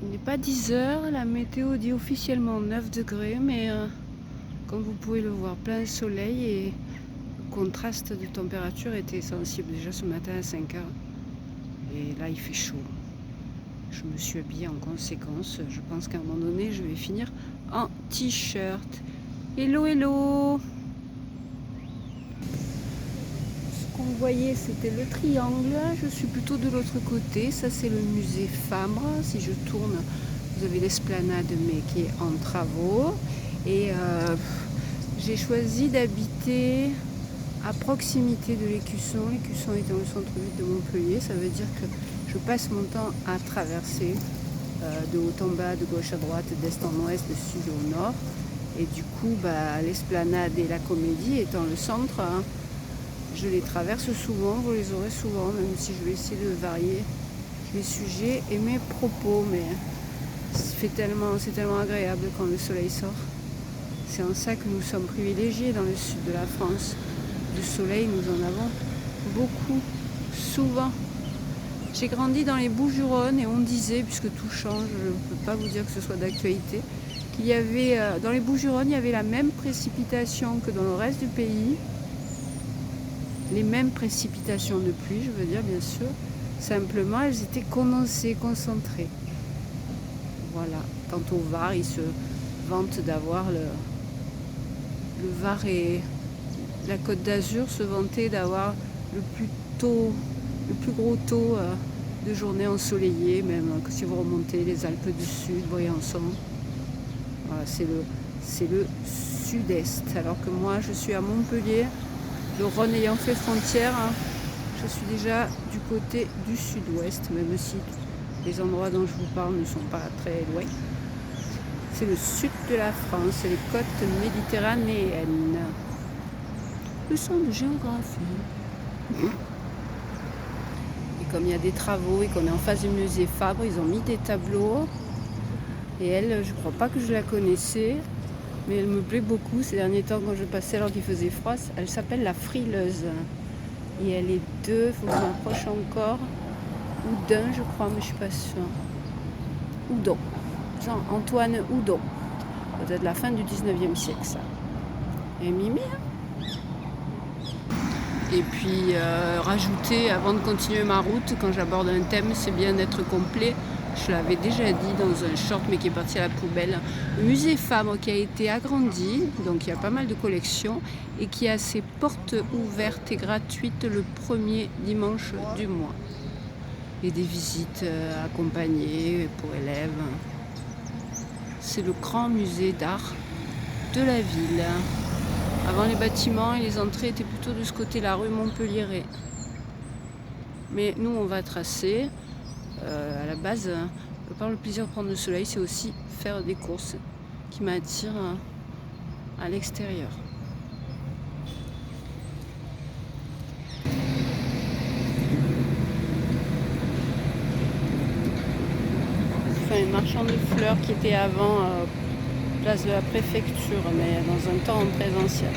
Il n'est pas 10 heures, la météo dit officiellement 9 degrés, mais comme vous pouvez le voir, plein soleil et le contraste de température était sensible déjà ce matin à 5 heures. Et là, il fait chaud. Je me suis habillée en conséquence. Je pense qu'à un moment donné, je vais finir en t-shirt. Hello, hello! Ce qu'on voyait, c'était le triangle. Je suis plutôt de l'autre côté. Ça, c'est le musée Fabre. Si je tourne, vous avez l'esplanade, mais qui est en travaux. Et j'ai choisi d'habiter à proximité de l'Écusson. L'Écusson est dans le centre-ville de Montpellier. Ça veut dire que je passe mon temps à traverser de haut en bas, de gauche à droite, d'est en ouest, de sud au nord. Et du coup, l'esplanade et la Comédie étant le centre, je les traverse souvent, vous les aurez souvent, même si je vais essayer de varier mes sujets et mes propos. Mais c'est tellement agréable quand le soleil sort. C'est en ça que nous sommes privilégiés dans le sud de la France. Du soleil, nous en avons beaucoup, souvent. J'ai grandi dans les Bouches-du-Rhône et on disait, puisque tout change, je ne peux pas vous dire que ce soit d'actualité, qu'il y avait, dans les Bouches-du-Rhône, il y avait la même précipitation que dans le reste du pays. Les mêmes précipitations de pluie, je veux dire, bien sûr. Simplement, elles étaient condensées, concentrées. Voilà. Quant au Var, ils se vantent d'avoir le Var et la Côte d'Azur se vantait d'avoir le plus gros taux de journées ensoleillées, même que si vous remontez les Alpes du Sud, Briançon. Voilà, c'est le sud-est. Alors que moi, je suis à Montpellier. Le Rhône ayant fait frontière, je suis déjà du côté du sud-ouest, même si les endroits dont je vous parle ne sont pas très loin. C'est le sud de la France, les côtes méditerranéennes. Leçon de géographie. Et comme il y a des travaux et qu'on est en face du musée Fabre, ils ont mis des tableaux. Et elle, je ne crois pas que je la connaissais, mais elle me plaît beaucoup ces derniers temps quand je passais alors qu'il faisait froid. Elle s'appelle la Frileuse. Et elle est deux, il faut que je m'approche encore. Ou d'un, je crois, mais je ne suis pas sûre. Houdon. Jean-Antoine Houdon. Peut-être la fin du 19e siècle, ça. Et Mimi, Et puis rajouter, avant de continuer ma route, quand j'aborde un thème, c'est bien d'être complet. Je l'avais déjà dit dans un short, mais qui est parti à la poubelle. Le musée Fabre qui a été agrandi, donc il y a pas mal de collections, et qui a ses portes ouvertes et gratuites le premier dimanche du mois. Et des visites accompagnées pour élèves. C'est le grand musée d'art de la ville. Avant, les bâtiments et les entrées étaient plutôt de ce côté, la rue Montpellier. Mais nous, on va tracer. À la base, par le plaisir de prendre le soleil, c'est aussi faire des courses qui m'attirent à l'extérieur. Enfin, un marchand de fleurs qui était avant place de la préfecture, mais dans un temps en présentiel.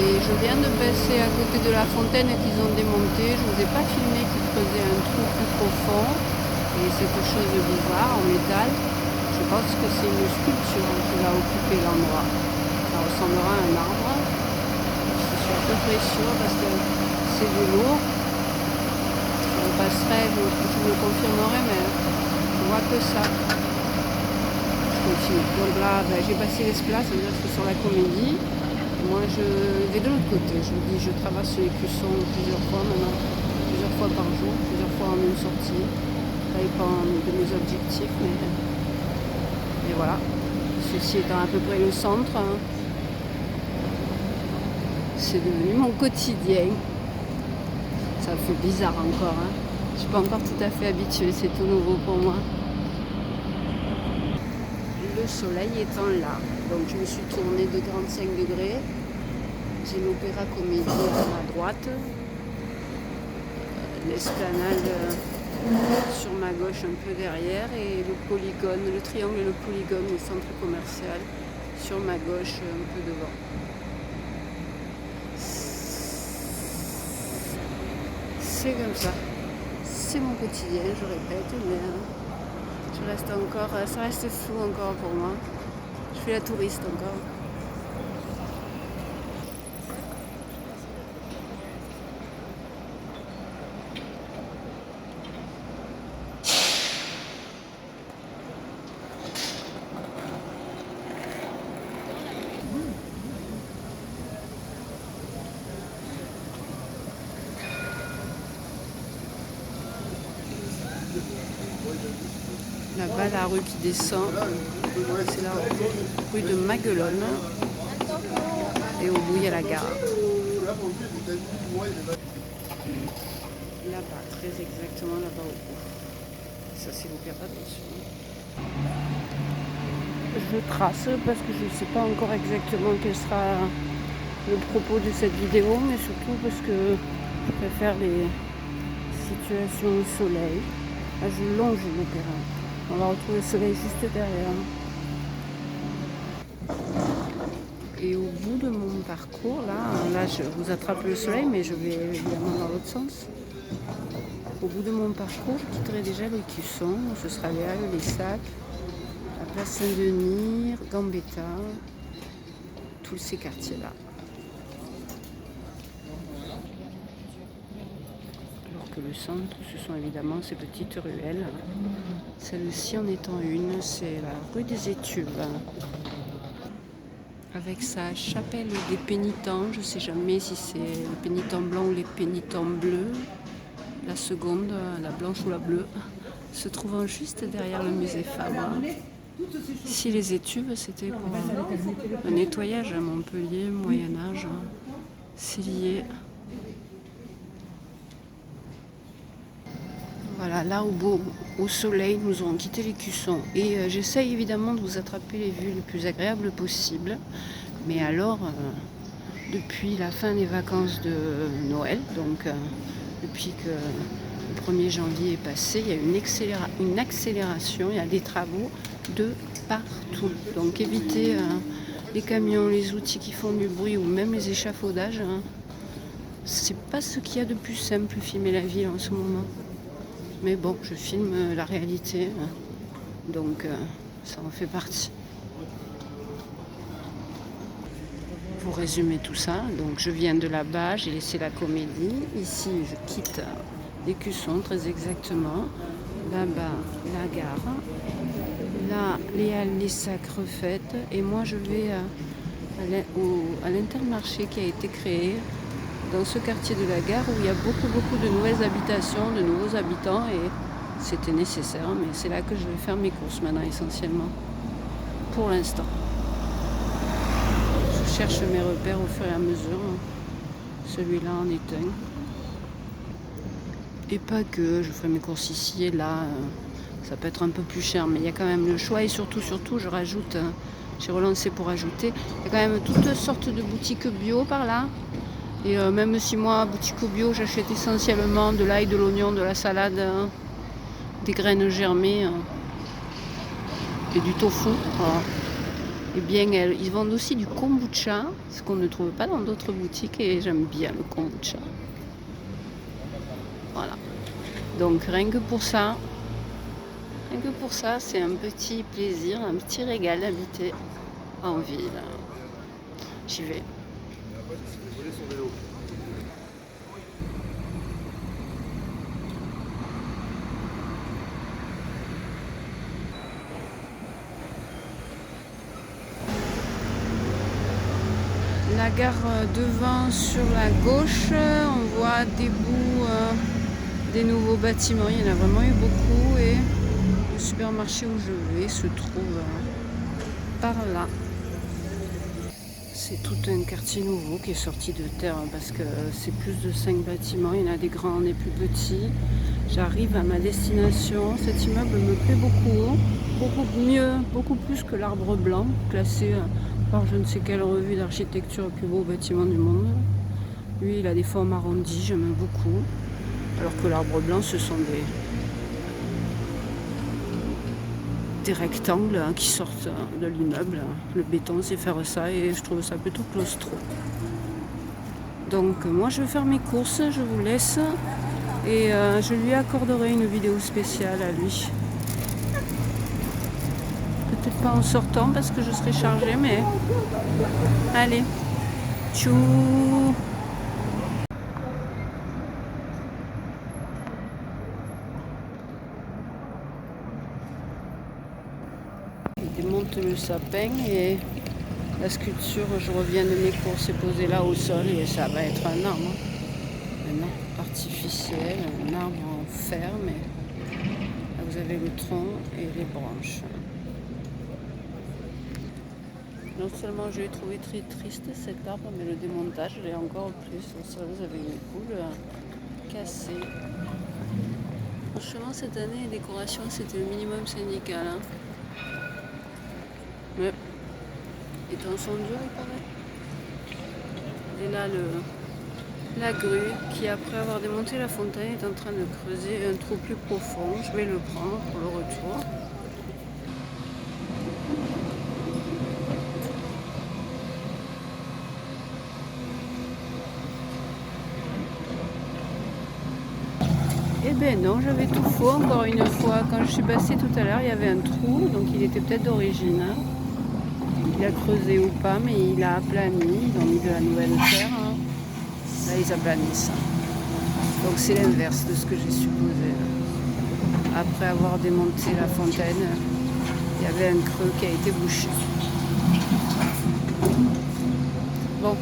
Et je viens de passer à côté de la fontaine qu'ils ont démontée. Je ne vous ai pas filmé qu'ils creusaient un trou plus profond. Et cette chose bizarre en métal, je pense que c'est une sculpture qui va occuper l'endroit. Ça ressemblera à un arbre. Je suis à peu près sûre parce que c'est de lourd. On passerait, je vous le confirmerai, mais je vois que ça. Donc là, j'ai passé l'Esclave, ça veut dire que c'est sur la Comédie. Moi, je vais de l'autre côté. Je vous dis, je traverse l'Écusson plusieurs fois maintenant, plusieurs fois par jour, plusieurs fois en une sortie. Ça dépend de mes objectifs, mais voilà. Ceci étant à peu près le centre, c'est devenu mon quotidien. Ça fait bizarre encore. Je ne suis pas encore tout à fait habituée, c'est tout nouveau pour moi. Le soleil étant là, donc je me suis tournée de 45 degrés. J'ai l'Opéra Comédie à ma droite, l'esplanade sur ma gauche un peu derrière et le polygone, le triangle et le polygone, le centre commercial sur ma gauche un peu devant. C'est comme ça, c'est mon quotidien, je répète, mais Je reste encore, ça reste flou encore pour moi. Je fais la touriste encore. Là-bas, la rue qui descend, c'est la rue de Maguelone. Et au bout, il y a la gare. Là-bas, très exactement là-bas au bout. Ça, c'est l'opéra, bien sûr. Je trace parce que je ne sais pas encore exactement quel sera le propos de cette vidéo, mais surtout parce que je préfère les situations au soleil. Là, je longe l'opéra. On va retrouver le soleil juste derrière. Et au bout de mon parcours, là je vous attrape le soleil, mais je vais évidemment dans l'autre sens. Au bout de mon parcours, je quitterai déjà l'Écusson. Ce sera les Halles, les Sacs, la place Saint-Denis, Gambetta, tous ces quartiers-là. Alors que le centre, ce sont évidemment ces petites ruelles. Celle-ci en étant une, c'est la rue des Étuves. Avec sa chapelle des pénitents, je ne sais jamais si c'est les pénitents blancs ou les pénitents bleus. La seconde, la blanche ou la bleue, se trouvant juste derrière le musée Fabre. Ici, les Étuves, c'était pour un nettoyage à Montpellier, Moyen-Âge. C'est lié. Voilà, là au soleil, nous aurons quitté l'Écusson. Et j'essaye évidemment de vous attraper les vues les plus agréables possibles. Mais alors, depuis la fin des vacances de Noël, donc depuis que le 1er janvier est passé, il y a une accélération, il y a des travaux de partout. Donc évitez les camions, les outils qui font du bruit ou même les échafaudages. C'est pas ce qu'il y a de plus simple, filmer la ville en ce moment. Mais bon, je filme la réalité, donc ça en fait partie. Pour résumer tout ça, donc je viens de là-bas, j'ai laissé la Comédie. Ici, je quitte l'Écusson, très exactement. Là-bas, la gare. Là, les Halles, les Sacs refaites. Et moi, je vais à l'Intermarché qui a été créé dans ce quartier de la gare où il y a beaucoup de nouvelles habitations, de nouveaux habitants. Et c'était nécessaire, mais c'est là que je vais faire mes courses maintenant essentiellement. Pour l'instant. Je cherche mes repères au fur et à mesure. Celui-là en est un. Et pas que, je ferai mes courses ici et là. Ça peut être un peu plus cher, mais il y a quand même le choix. Et surtout, je rajoute, j'ai relancé pour ajouter. Il y a quand même toutes sortes de boutiques bio par là. Et même si moi, boutique bio, j'achète essentiellement de l'ail, de l'oignon, de la salade, des graines germées et du tofu. Voilà. Et bien, ils vendent aussi du kombucha, ce qu'on ne trouve pas dans d'autres boutiques, et j'aime bien le kombucha. Voilà. Donc rien que pour ça, c'est un petit plaisir, un petit régal d'habiter en ville. J'y vais. La gare devant sur la gauche, on voit des bouts des nouveaux bâtiments. Il y en a vraiment eu beaucoup et le supermarché où je vais se trouve par là. C'est tout un quartier nouveau qui est sorti de terre parce que c'est plus de 5 bâtiments. Il y en a des grands, des plus petits. J'arrive à ma destination. Cet immeuble me plaît beaucoup mieux, beaucoup plus que l'Arbre Blanc, classé par je ne sais quelle revue d'architecture le plus beau bâtiment du monde. Lui, il a des formes arrondies, j'aime beaucoup. Alors que l'Arbre Blanc, ce sont des rectangles qui sortent de l'immeuble. Le béton, c'est faire ça et je trouve ça plutôt claustro. Donc moi, je vais faire mes courses, je vous laisse et je lui accorderai une vidéo spéciale à lui. Pas en sortant parce que je serai chargée, mais allez, tchou. Je démonte le sapin et la sculpture, je reviens de mes courses, est posée là au sol et ça va être un arbre artificiel, un arbre en fer, mais là vous avez le tronc et les branches. Non seulement je l'ai trouvé très triste cet arbre, mais le démontage l'est encore plus. Ça, vous avez une boule cassée. Franchement, cette année, les décorations, c'était le minimum syndical. Hein. Mais les temps sont durs, il paraît. Et là, la grue, qui après avoir démonté la fontaine, est en train de creuser un trou plus profond. Je vais le prendre pour le retour. Eh ben non, j'avais tout faux encore une fois. Quand je suis passée tout à l'heure, il y avait un trou, donc il était peut-être d'origine. Hein. Il a creusé ou pas, mais il a aplani. Ils ont mis de la nouvelle terre. Hein. Là, ils aplanissent. Donc c'est l'inverse de ce que j'ai supposé. Après avoir démonté la fontaine, il y avait un creux qui a été bouché. Bon.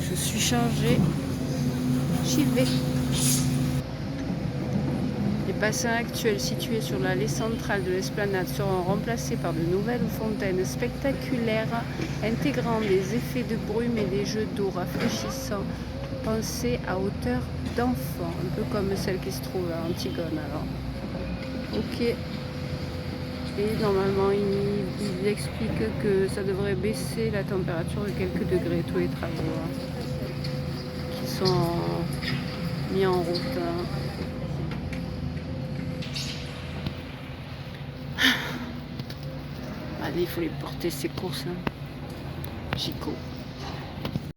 Je suis chargée. J'y vais. Les bassins actuels situés sur l'allée centrale de l'esplanade seront remplacés par de nouvelles fontaines spectaculaires intégrant des effets de brume et des jeux d'eau rafraîchissants pensés à hauteur d'enfant, un peu comme celle qui se trouve à Antigone alors. Ok. Et normalement il explique que ça devrait baisser la température de quelques degrés, tous les travaux qui sont mis en route. Allez, il faut les porter ces courses. Hein. Chico.